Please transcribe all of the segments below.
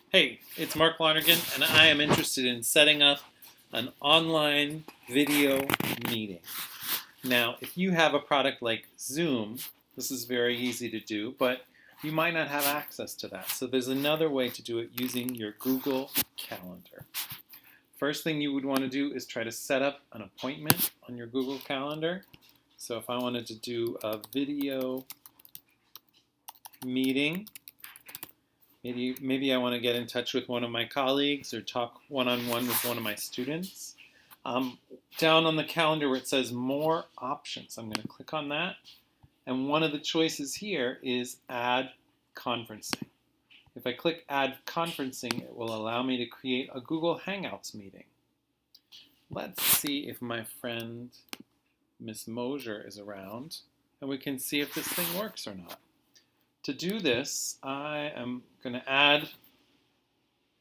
Hey, it's Mark Lonergan, and I am interested in setting up an online video meeting. Now, if you have a product like Zoom, this is very easy to do, but you might not have access to that. So there's another way to do it using your Google Calendar. First thing you would want to do is try to set up an appointment on your Google Calendar. So if I wanted to do a video meeting, maybe I want to get in touch with one of my colleagues or talk one-on-one with one of my students. Down on the calendar where it says More Options, I'm going to click on that. And one of the choices here is Add Conferencing. If I click Add Conferencing, it will allow me to create a Google Hangouts meeting. Let's see if my friend Miss Mosier is around, and we can see if this thing works or not. To do this, I am going to add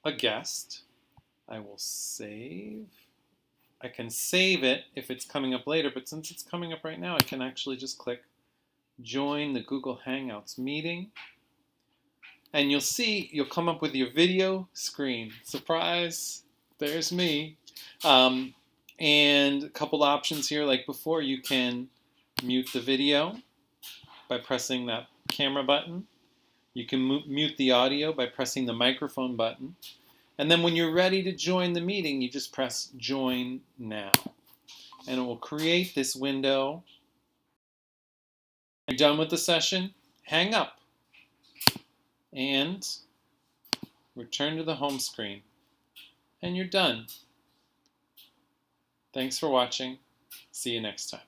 a guest. I will save. I can save it if it's coming up later, but since it's coming up right now, I can actually just click Join the Google Hangouts meeting. And you'll see, you'll come up with your video screen. Surprise, there's me. And a couple options here, like before, you can mute the video by pressing that camera button. You can mute the audio by pressing the microphone button. And then when you're ready to join the meeting, you just press Join Now. And it will create this window. When you're done with the session, hang up and return to the home screen. And you're done. Thanks for watching. See you next time.